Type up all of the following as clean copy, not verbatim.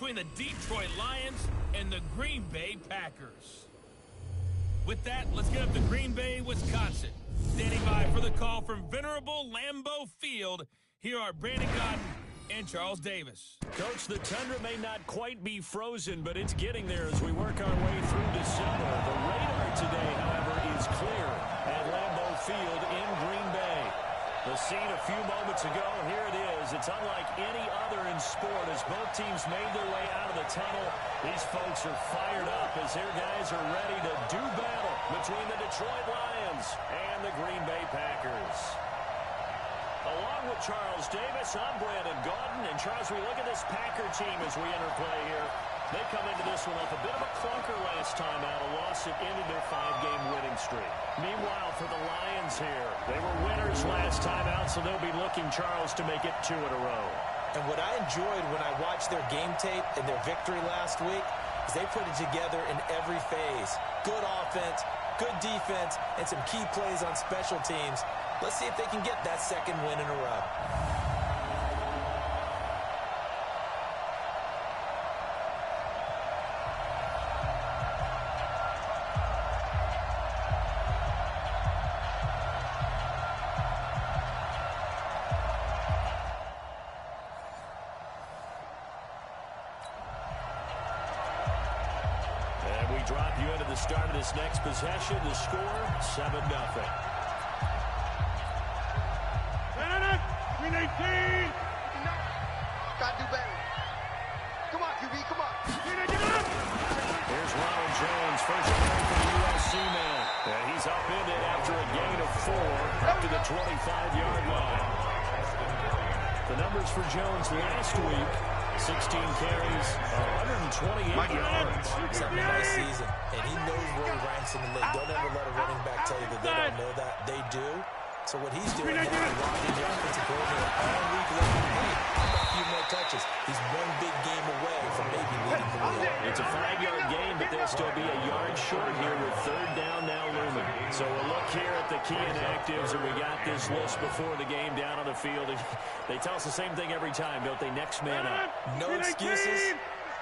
between the Detroit Lions and the Green Bay Packers. With that, let's get up to Green Bay, Wisconsin. Standing by for the call from venerable Lambeau Field, here are Brandon Godden and Charles Davis. Coach, the tundra may not quite be frozen, but it's getting there as we work our way through December. The radar today, however, is clear at Lambeau Field in Green Bay. The scene a few moments ago, here it is. It's unlike any other in sport as both teams made their way out of the tunnel. These folks are fired up as their guys are ready to do battle between the Detroit Lions and the Green Bay Packers. Along with Charles Davis, I'm Brandon Godden. And Charles, we look at this Packer team as we enter play here. They come into this one off a bit of a clunker last time out, a loss that ended their 5-game winning streak. Meanwhile, for the Lions here, they were winners last time out, so they'll be looking, Charles, to make it 2 in a row. And what I enjoyed when I watched their game tape and their victory last week is they put it together in every phase. Good offense, good defense, and some key plays on special teams. Let's see if they can get that second win in a row. And we drop you into the start of this next possession. The score, 7-0. 18. Gotta do better. Come on, QB, come on. Here's Ronald Jones, first down for the USC man. And he's upended after a gain of 4 up to the 25-yard line. The numbers for Jones last week, 16 carries, 128 yards. He's having a nice season, and he knows where he ranks in the league. Don't ever let a running back tell you that they don't know that. They do. So what he's doing now is locking the offensive coordinator all week long. Hey, how about a few more touches? He's one big game away from maybe leading the league. It's a 5-yard gain, but they'll still be a yard short here with 3rd down now looming. So we'll look here at the key inactives, and we got this list before the game down on the field. They tell us the same thing every time, don't they? Next man up. No excuses.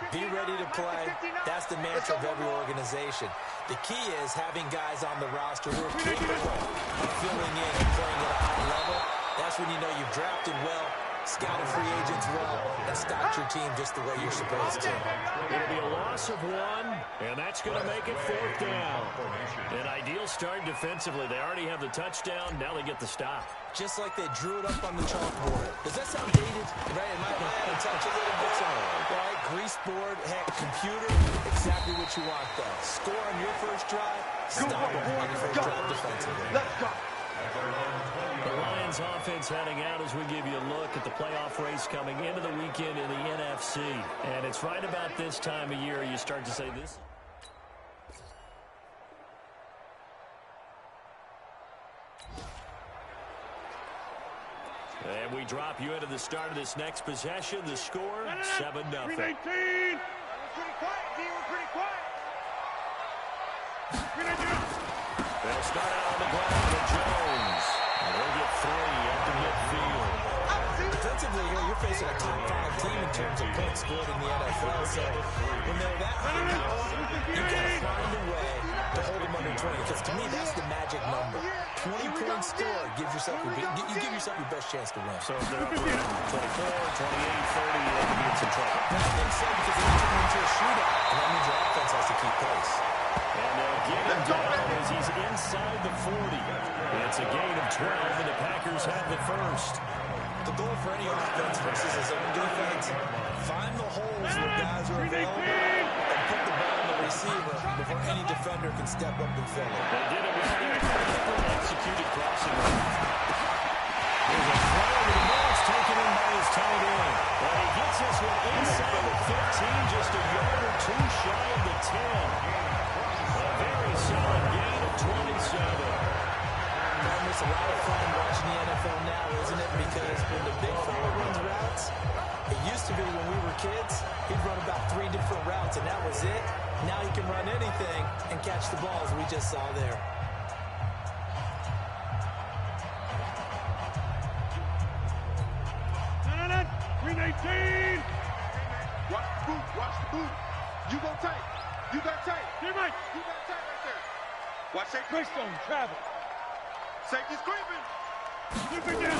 Be ready to play. That's the mantra of every organization. The key is having guys on the roster who are capable of filling in and playing at a high level. That's when you know you've drafted well, scouted free agents well, and stocked your team just the way you're supposed to. It'll be a loss of 1, and that's going to make it 4th down. An ideal start defensively. They already have the touchdown. Now they get the stop. Just like they drew it up on the chalkboard. Does that sound dated? Right, it might have a touch a little bit. Right, grease board, heck, computer, exactly what you want, though. Score on your first drive, stop on your first drive defensively. Let's go. The Lions offense heading out as we give you a look at the playoff race coming into the weekend in the NFC. And it's right about this time of year you start to say this. And we drop you into the start of this next possession. The score, 7-0. 18. We're pretty quiet, D. We're pretty quiet. They'll start out on the ground with Jones. And they'll get 3 at the midfield. Defensively, you're facing a top 5 team in terms of points scored in the NFL. So when they're that high power, you've got to find a way to hold them under 20. Because to me, that's the magic number. 20 points scored gives yourself you give yourself your best chance to win. So if they're up around 24, 28, 30, they can be in some trouble. I think so, because they turn into a shootout. And that means your offense has to keep pace. And they'll get him down as he's inside the 40. It's a gain of 12, and the Packers have the first. The goal for any offense versus his own defense, find the holes where guys are available and put the ball in the receiver before any defender can step up and fill it. They did it with their executed crossing. There's a throw to the middle. It's taken in by his tight end. And he gets this one inside the 15, just a yard or 2 shy of the 10. A very solid gain of 27. It's a lot of fun watching the NFL now, isn't it? Because when the big fella runs routes, it used to be when we were kids, he'd run about 3 different routes, and that was it. Now he can run anything and catch the ball, as we just saw there. Green 18. What? boot. Watch the boot. You go tight. You got tight. You're right. You got tight right there. Watch safety. Greystone, travel. Safety's creeping. Creeping down.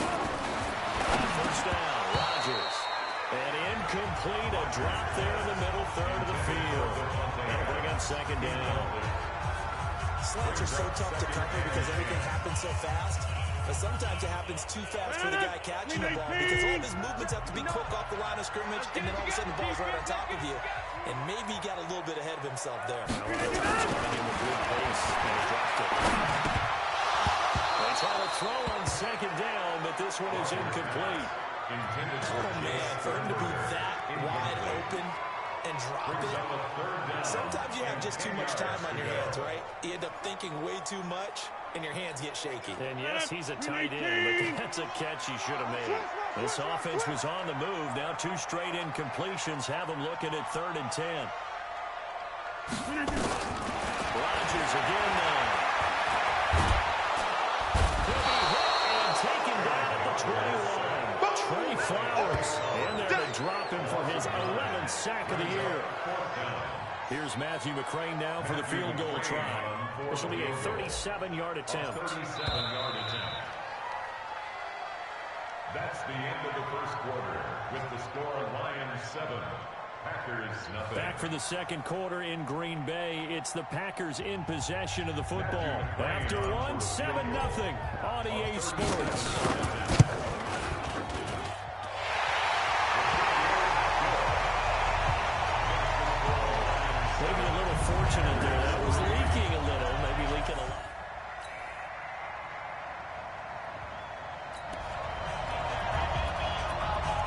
First down, Rodgers. And incomplete, a drop there in the middle third of the field. That'll bring up second down. Slants are so tough to cover because everything happens so fast. But sometimes it happens too fast for the guy catching the ball because all of his movements have to be quick off the line of scrimmage, and then all of a sudden the ball's right on top of you. And maybe he got a little bit ahead of himself there. They try to throw on second down, but this one is incomplete. Oh, man, for him to be that wide open and drop it. Sometimes you have just too much time on your hands, right? You end up thinking way too much, and your hands get shaky. And yes, he's a tight end, but that's a catch he should have made. This offense was on the move. Now 2 straight incompletions have him looking at 3rd and 10. Rodgers again now. He'll be hit and taken down at the 21. Trey Flowers in there to drop him for his 11th sack of the year. Here's Matthew McCrane now for the field goal try. This will be a 37-yard attempt. That's the end of the first quarter with the score Lions 7, Packers nothing. Back for the second quarter in Green Bay. It's the Packers in possession of the football. After one, 7-0 on EA Sports. Maybe a little fortunate there. That was leaking a little, maybe leaking a lot.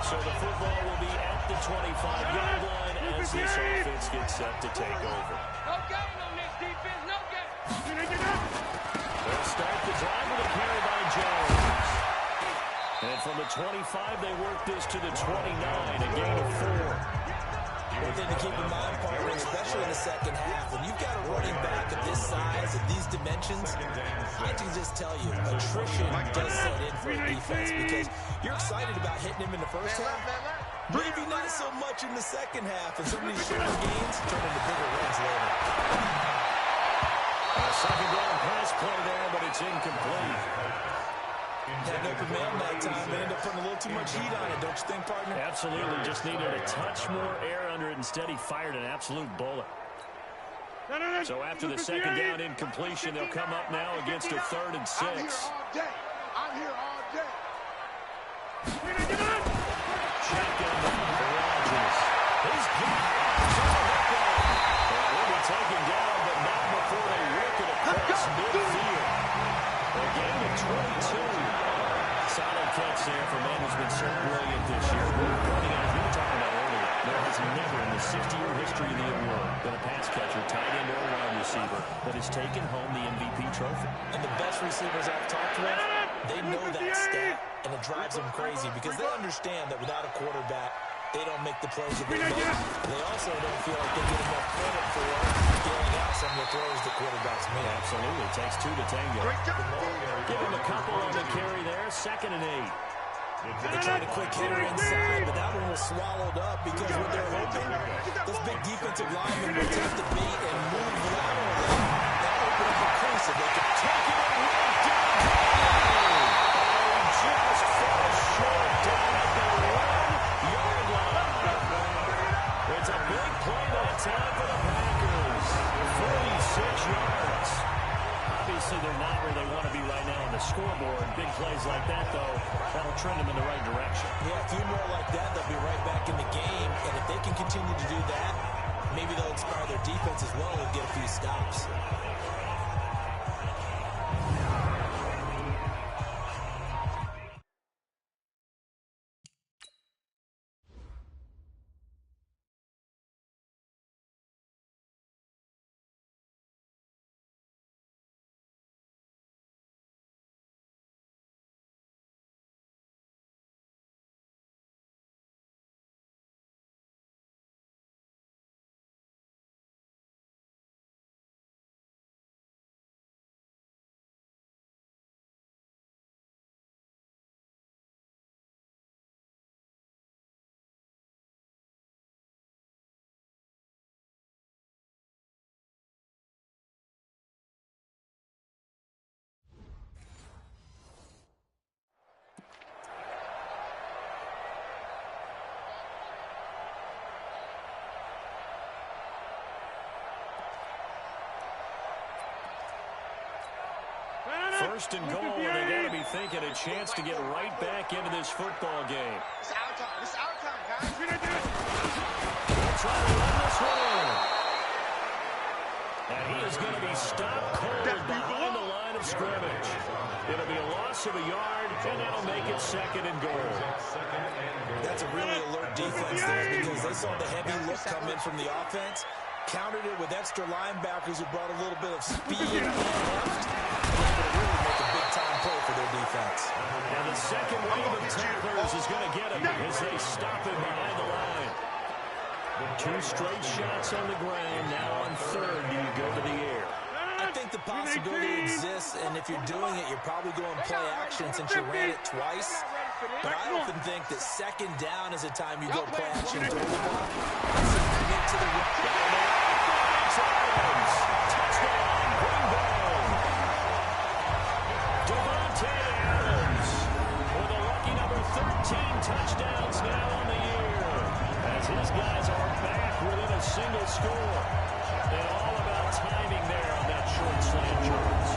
So the football will be at the 25-yard line as this offense gets set to take over. No gain on this defense. No gain. They'll start the drive with a carry by Jones. And from the 25, they work this to the 29, a gain of 4. One thing to keep in mind, partner, especially in the second half, when you've got a running back of this size, of these dimensions, I can just tell you, attrition does set in for a defense because you're excited about hitting him in the first half. Maybe not so much in the second half, and some of these short gains turn into bigger wins later. Second down pass play there, but it's incomplete. Had an open man that time. They ended up putting a little too much heat on it, don't you think, partner? Absolutely. Just needed a touch more air under it. Instead, he fired an absolute bullet. So after the second down incompletion, they'll come up now against a 3rd and 6. I'm here all day. Shotgun for Rodgers. He's will be taken down, but not before they work it across midfield. A gain of 22. Solid catch there for man who's been so brilliant this year. Pointing out, we were talking about earlier, there has never in the 60-year history of the award been a pass catcher, tight end or wide receiver that has taken home the MVP trophy. And the best receivers I've talked with, they know that stat, and it drives them crazy because they understand that without a quarterback, they don't make the plays that they make. They also don't feel like they get enough credit for scaling out some of the throws the quarterbacks make. Absolutely. It takes 2 to tango. Give him a couple on the carry there. 2nd and 8. They tried a quick hitter inside, but that one was swallowed up because what they're hoping, those big defensive linemen would take the beat and move laterally. That opened up a crease so they could take it right down. Just fell short down at the 1-yard line. It's a big play that time for the Packers. 46 yards. Obviously, they're not where they want to be right now on the scoreboard. Big plays like that, though, that'll trend them in the right direction. Yeah, a few more like that, they'll be right back in the game. And if they can continue to do that, maybe they'll inspire their defense as well and get a few stops. first and goal, and they got to be thinking a chance to get right back into this football game. It's our time. It's our time, guys. They'll try to run this one in. And he is going to be stopped cold behind the line of scrimmage. It'll be a loss of a yard, and that'll make it second and goal. That's a really alert defense there because they saw the heavy look come in from the offense, countered it with extra linebackers who brought a little bit of speed and left. Able to really make a big-time play for their defense. And the second wave of tacklers is going to get him as they stop him behind the line. 2 straight shots on the ground. Now on third, do you go to the air? I think the possibility exists, and if you're doing it, you're probably going play action since you ran it twice. But I often think that second down is a time you go play action throw the ball. Commit to the Touchdown, Green Bay. Devontae Adams with a lucky number 13 touchdowns now on the year. As his guys are back within a single score. And all about timing there on that short slant, Jones.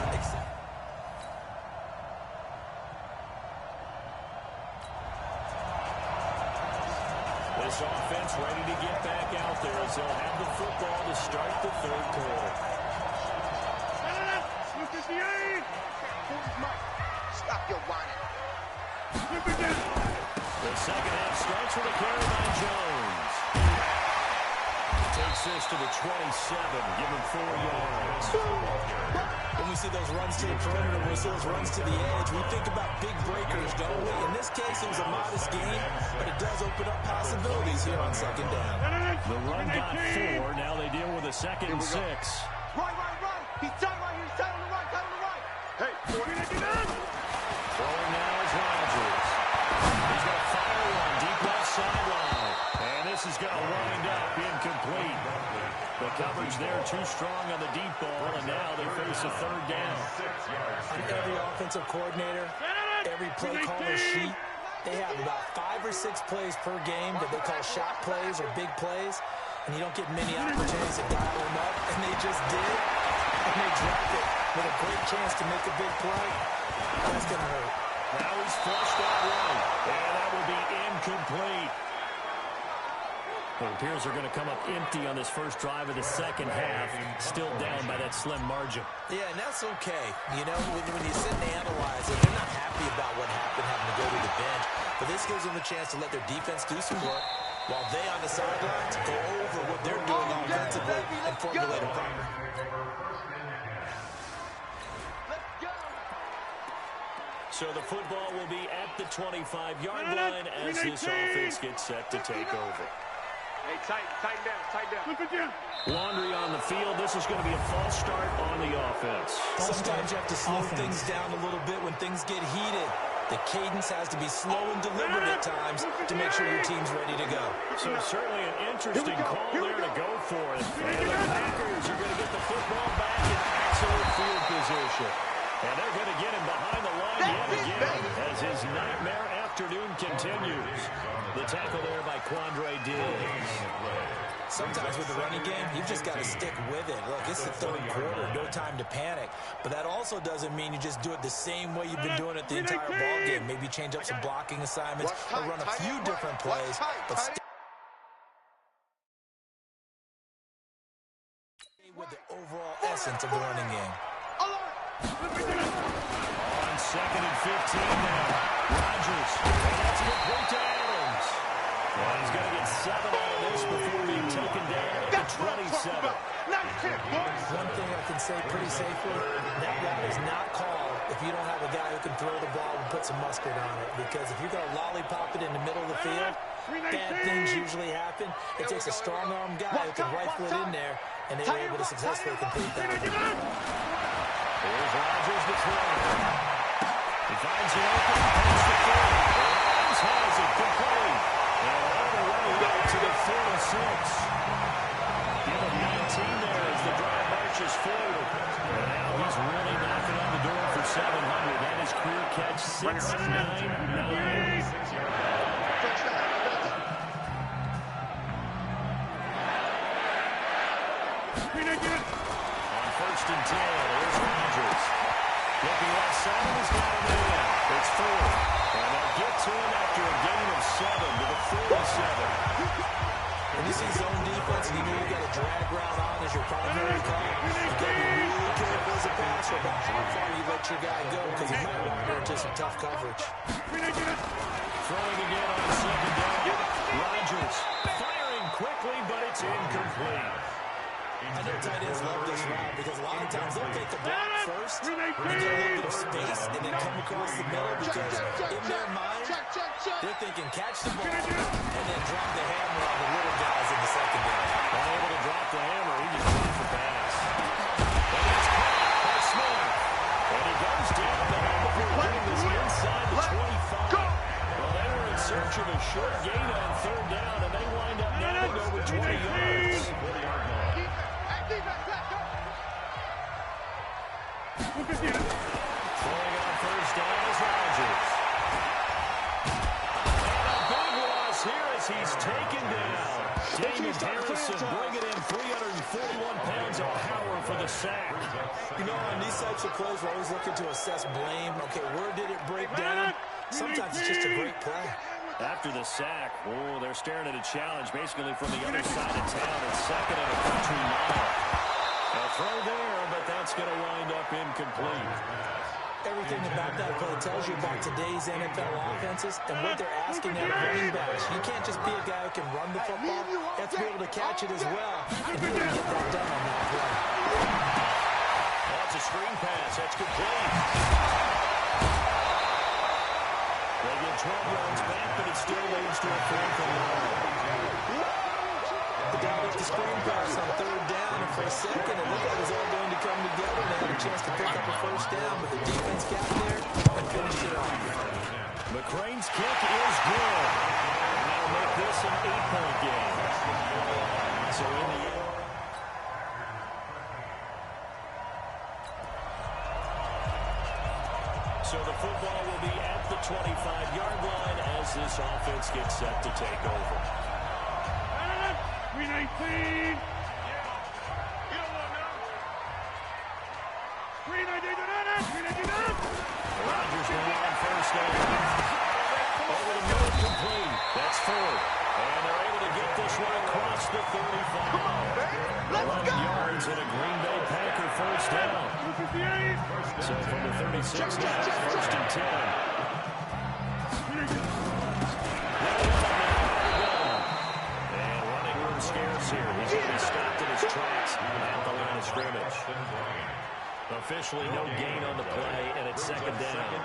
This offense ready to get back out there as they'll have the football to start the third quarter. Stop your whining. The second half starts with a carry by Jones. Takes this to the 27, give him 4 yards. When we see those runs to the perimeter, when we see those runs to the edge, we think about big breakers, don't we? In this case, it was a modest gain, but it does open up possibilities here on second down. The run got 4. Now they deal with a second and 6. Right. He's tight right here. He's tight on the right. Tight on the right. Hey, Throwing now is Rodgers. He's going to fire one deep left sideline. And this is going to wind up incomplete. The coverage there too strong on the deep ball, and now they face a third down. On every offensive coordinator, every play caller sheet, they have about 5 or 6 plays per game that they call shot plays or big plays, and you don't get many opportunities to dial them up, and they just did, and they dropped it with a great chance to make a big play. That's going to hurt. Now he's flushed out right, and that will be incomplete. It appears they're going to come up empty on this first drive of the second half, still down by that slim margin. Yeah, and that's okay. You know, when you sit and analyze it, they're not happy about what happened having to go to the bench. But this gives them a chance to let their defense do some work while they on the sidelines go over what they're doing offensively and formulate a plan. So the football will be at the 25-yard line as this offense gets set to take over. Hey, tighten down. Laundry on the field. This is going to be a false start on the offense. Sometimes you have to slow things down a little bit when things get heated. The cadence has to be slow and deliberate at times to make sure your team's ready to go. So certainly an interesting call there to go for it. And the Packers are going to get the football back in excellent field position. And they're going to get him behind the line yet again as his nightmare afternoon continues. The tackle there by Quandre Diggs. Sometimes with the running game, you've just got to stick with it. Look, it's the third quarter, no time to panic. But that also doesn't mean you just do it the same way you've been doing it the entire ball game. Maybe change up some blocking assignments or run a few different plays, but stay with the overall essence of the running game. On second and 15 now. Rodgers. And that's complete to Adams. Well, he's going to get 7 out of this before being taken down at the 27. One thing I can say pretty safely, that route is not called if you don't have a guy who can throw the ball and put some mustard on it. Because if you're going to lollipop it in the middle of the field, bad things usually happen. It takes a strong-arm guy who can rifle it in there, and they were able to successfully complete that. Here's Rodgers to throw. He finds it open, pass to third. Adams has it, complete. And all the way back to the 46. Give him 19 there as the drive marches forward. And now he's really knocking on the door for 700. That is career catch 699. On first and 10, here's Rodgers. Looking left side, he's got him in. It's 4. And they'll get to him after a gain of 7 to the 47. When you see zone defense and you know you got a drag route on as your primary call, you got to be really careful as a passer about how far you let your guy go because he might wander into some tough coverage. Throwing again on second down. Rodgers firing quickly, but it's incomplete. I know tight ends love this route because a lot of times they'll take the block first and get a little bit of space and then come across the middle because in their mind, they're thinking catch the ball and then drop the hammer on the little guys in the secondary. Unable to drop the hammer, he just dropped the pass. And it's caught by Smith. And he goes down the hammer getting this inside the 25. Well, they were in search of a short gain on third down, and they wind up netting over 20 yards. Throwing on first down is Rodgers. And a big loss here as he's taken down. Damon Harrison bringing in 341 pounds of power for the sack. You know, on these types of plays, we're always looking to assess blame. Okay, where did it break down? Sometimes it's just a great play. After the sack, oh, they're staring at a challenge basically from the other side of town. It's second and a country mile. A throw there, but that's going to wind up incomplete. Everything about that play tells you about today's NFL offenses and what they're asking out of running backs. You can't just be a guy who can run the football. You have to be able to catch it as well. And you didn't get that done on that play. That's a screen pass. That's complete. They get 12 yards back, but it still leads to a 4th and 9. The guy with the screen pass on third down, and for a second, it looked like it was all going to come together, and they had a chance to pick up a first down, but the defense got there and finished it off. McCrane's kick is good. That'll make this an 8-point game. So in the end, so the football will be at the 25-yard line as this offense gets set to take over. 319. Rodgers will run first down. Over the middle, complete. That's 4. And they're able to get this one across the 35. 11 yards and a Green Bay Packer first down. So from the 36 now, first and 10. And running room scarce here. He's going to be stopped in his tracks at the line of scrimmage. Officially no gain on the play, and it's second down.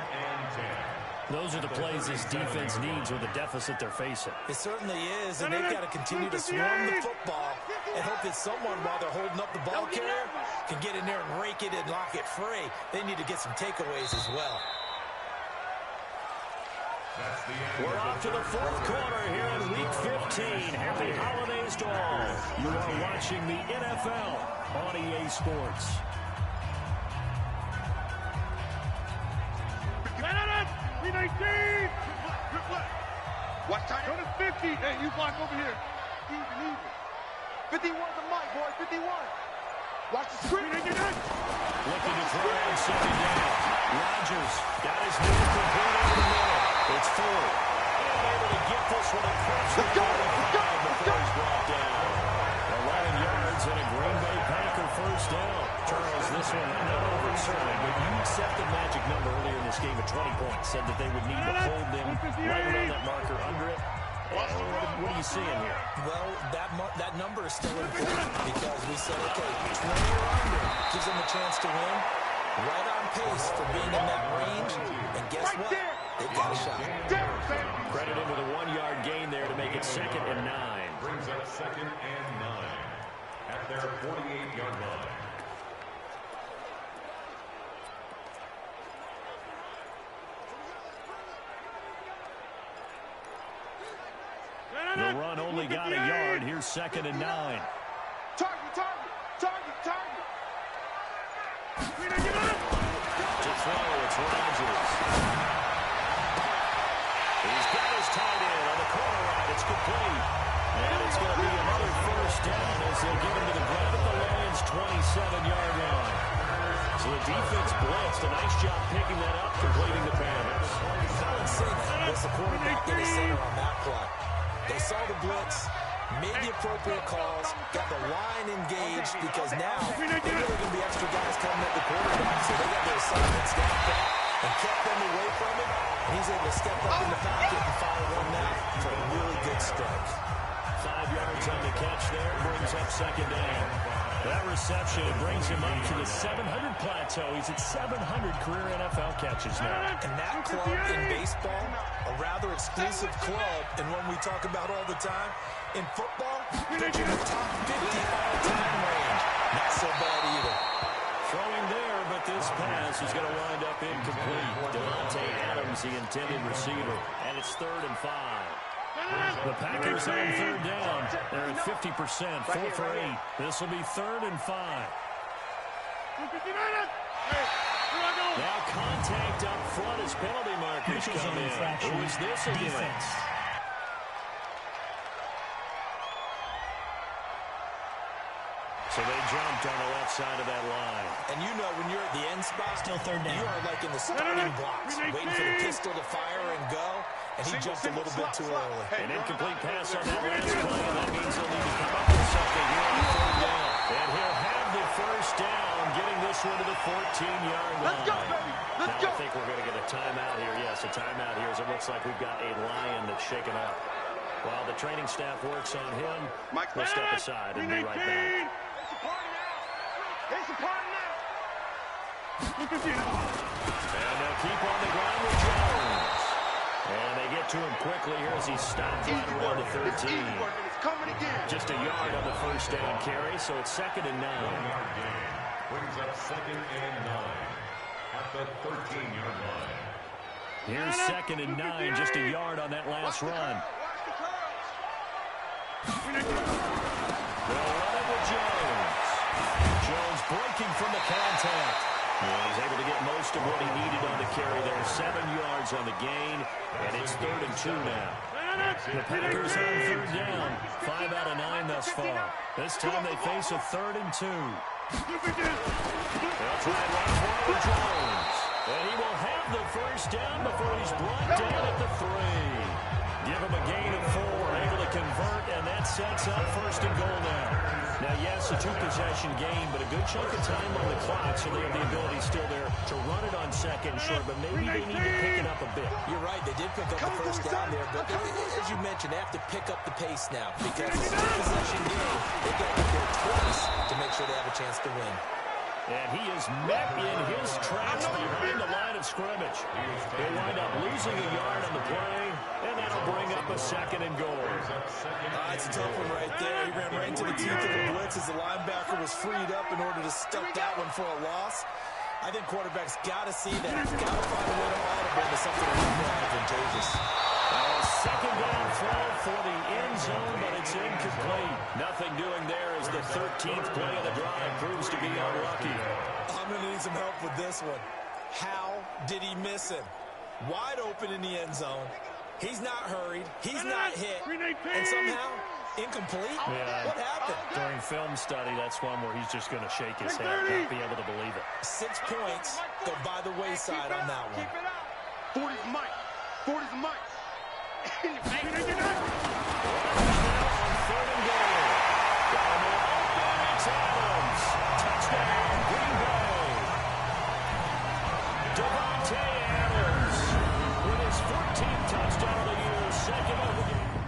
Those are the plays this defense needs with the deficit they're facing. It certainly is, and they've got to continue to swarm the football and hope that someone, while they're holding up the ball carrier, can get in there and rake it and lock it free. They need to get some takeaways as well. We're off to the 4th quarter here in Week 15. Happy holidays to all. You are watching the NFL on EA Sports. Watch time. Go to 50. Hey, you block over here. Easy, easy. 51 the mic, boy. 51. Watch the screen. Looking to throw on second down. Rodgers got his knee complete over the middle. It's 4. And able to get this one across the 45 before he's brought down. 11 yards and a Green Bay Packer first down. Charles, this one not overturned, but you set the magic number earlier in this game at 20 points. Said that they would need to hold them right around that marker under it. What are you seeing here? Well, that number is still important because we said, okay, 20 or under gives them a chance to win. Right on pace for being in that range. And guess what? They've got a shot. Credit into the 1-yard gain there to make it second and 9. Brings up second and 9 at their 48-yard line. The run only got a yard. Here's second and 9. Target. To throw, it's Rodgers. He's got his tight end on the corner route. It's complete. And it's going to be another first down as they get him to the ground at the Lions' 27-yard line. So the defense blitzed. A nice job picking that up, completing the pass. Colin Sink was the quarterback in the center on that play. They saw the blitz, made the appropriate calls, got the line engaged, because now there are really going to be extra guys coming at the quarterback. So they got their assignments down pat and kept them away from it. And he's able to step up in the pocket and fire one now for a really good strike. 5 yards on the catch there, brings up second down. That reception brings him up to the 700 plateau. He's at 700 career NFL catches now. And that club in baseball, a rather exclusive club, and one we talk about all the time. In football, pitching the top 50 all-time range. Not so bad either. Throwing there, but this pass is going to wind up incomplete. Devontae Adams, the intended receiver, and it's 3rd and 5. The Packers on 3rd down. They're at 50%, 4 for 8. This will be 3rd and 5. Now contact up front as penalty markers come in. Who is this against? So they jumped on the left side of that line. And you know when you're at the end spot, still 3rd down. You are like in the starting blocks, waiting for the pistol to fire and go. And he jumped a little bit too early. An incomplete pass on that last play, and that means they'll need to come up with something here on 3rd down. And he'll have the 1st down, getting this one to the 14-yard line. Let's go, baby. Let's go. I think we're going to get a timeout here. Yes, a timeout here, as it looks like we've got a Lion that's shaken up. While the training staff works on him, we'll step aside and be right back. It's a party now. And they'll keep on the ground with Jones. And they get to him quickly here as he stopped right around the 13. It's coming again. Just a yard on the 1st down carry, so it's 2nd and 9. 1-yard gain brings up 2nd and 9 at the 13-yard line. Here's 2nd and 9, just a yard on that last run. They'll run it with Jones. Jones breaking from the contact. And he's able to get most of what he needed on the carry there. 7 yards on the gain, and it's 3rd and 2 now. The Packers on 3rd down. 5 out of 9 thus far. This time they face a 3rd and 2. They'll try and run for Jones. And he will have the 1st down before he's brought down at the 3. Give him a gain of 4, able to convert, and that sets up 1st and goal now. Now, yes, a 2-possession game, but a good chunk of time on the clock, so they have the ability still there to run it on 2nd and short, but maybe they need to pick it up a bit. You're right, they did pick up the 1st down there, but as you mentioned, they have to pick up the pace now, because it's a 2-possession game. They've got to get there twice to make sure they have a chance to win. And he is met in his tracks behind the line of scrimmage. He'll wind up losing a yard on the play, and that'll bring up a 2nd and goal. That's a tough one right there. He ran right into the teeth of the blitz as the linebacker was freed up in order to stuff that one for a loss. I think quarterbacks got to see that. Got to find a way to audible into something a little more advantageous. 2nd down throw for the end zone, but it's incomplete. Nothing doing there as the 13th play of the drive proves to be unlucky. I'm going to need some help with this one. How did he miss him? Wide open in the end zone. He's not hurried. He's not hit. And somehow, incomplete? Yeah. What happened? During film study, that's one where he's just going to shake his head, not be able to believe it. 6 points go by the wayside on that one. 40's Mike. 40's Mike. Now on 3rd and goal. Down the open, it's Adams. Touchdown, Green Bay. Devontae Adams with his 14th touchdown of the year, 2nd of the game.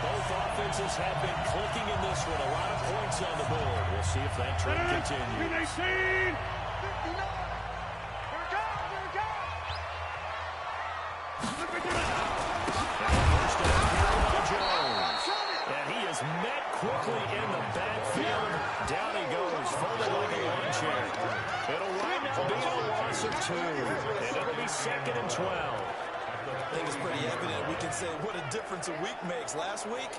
Both offenses have been clicking in this one. A lot of points on the board. We'll see if that trend continues. Met quickly in the backfield. Down he goes, folded like a lawn chair. It'll wind up being a loss of 2. And it'll be 2nd and 12. I think it's pretty evident. We can say what a difference a week makes. Last week,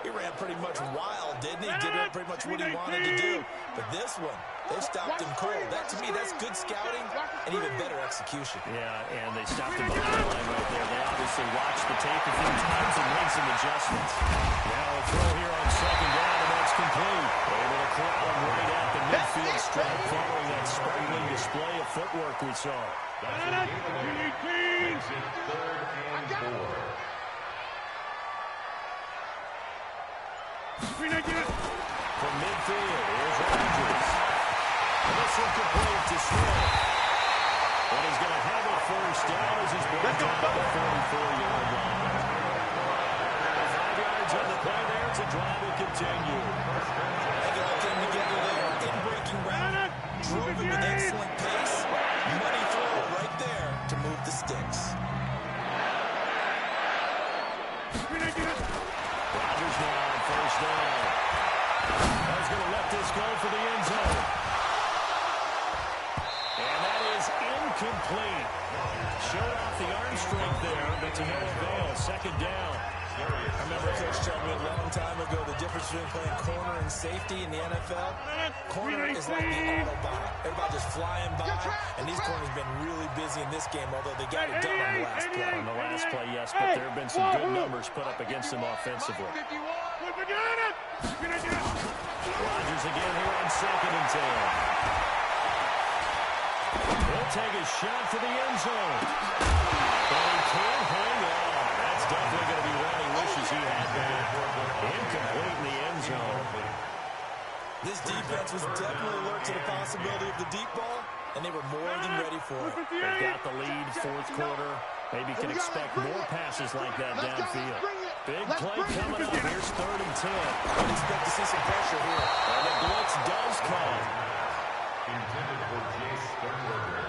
he ran pretty much wild, didn't he? Did pretty much what he wanted to do. But this one, they stopped him cold. That, to me, that's good scouting and even better execution. Yeah, and they stopped him behind the line right there. They obviously watched the tape a few times and made some adjustments. Now a throw here on 2nd down, and that's complete. Able to corral him right at the midfield stripe following that sparkling display of footwork we saw. Makes it 3rd and 4. From midfield, here's Rodgers. And this one complete to Smith. And he's going to have it first down as he's brought down to the 44-yard line. 5 yards on the play there as the drive will continue. They all came together there in breaking route. Drove it with excellent pace. Money throw right there to move the sticks. Rodgers now on first down. He's going to let this go for the end zone. And that is incomplete. Showed off the arm strength there, but to no avail. 2nd down. I remember Coach telling me a long time ago the difference between playing corner and safety in the NFL. Corner is like the Autobahn. Everybody just flying by, and these corners have been really busy in this game, although they got it done on the last play. On the last play, yes, but there have been some good numbers put up against them offensively. Rodgers again here on 2nd and 10. He'll take a shot for the end zone. But he can't hang on. That's definitely going to be one he wishes he had that. Incomplete in the end zone. This defense was definitely alert to the possibility of the deep ball, and they were more than ready for it. They've got the lead, 4th quarter. Maybe can expect more passes like that downfield. Big play coming up. Here's 3rd and 10. I would expect to see some pressure here. And the blitz does come. Intended for Jace Sternberger.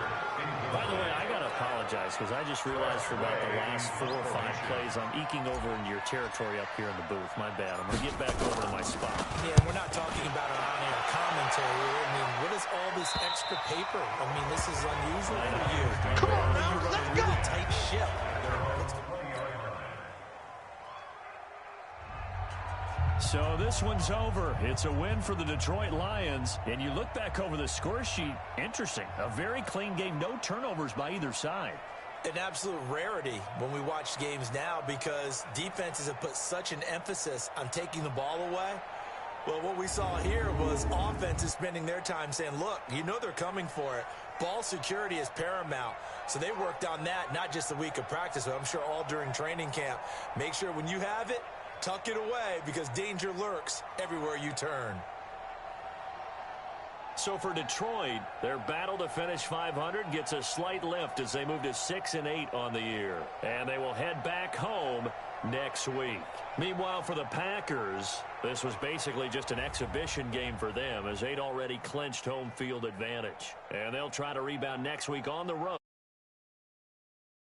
By the way, I got to apologize because I just realized for about the last 4 or 5 plays I'm eking over into your territory up here in the booth. My bad. I'm going to get back over to my spot. Yeah, we're not talking about an on-air commentary. I mean, what is all this extra paper? I mean, this is unusual for you. Come on, now, you run a really tight ship. So this one's over. It's a win for the Detroit Lions. And you look back over the score sheet, interesting. A very clean game, no turnovers by either side. An absolute rarity when we watch games now because defenses have put such an emphasis on taking the ball away. Well, what we saw here was offenses spending their time saying, look, you know they're coming for it. Ball security is paramount. So they worked on that not just the week of practice, but I'm sure all during training camp. Make sure when you have it, tuck it away because danger lurks everywhere you turn. So for Detroit, their battle to finish 500 gets a slight lift as they move to 6-8 on the year. And they will head back home next week. Meanwhile, for the Packers, this was basically just an exhibition game for them as they'd already clinched home field advantage. And they'll try to rebound next week on the road.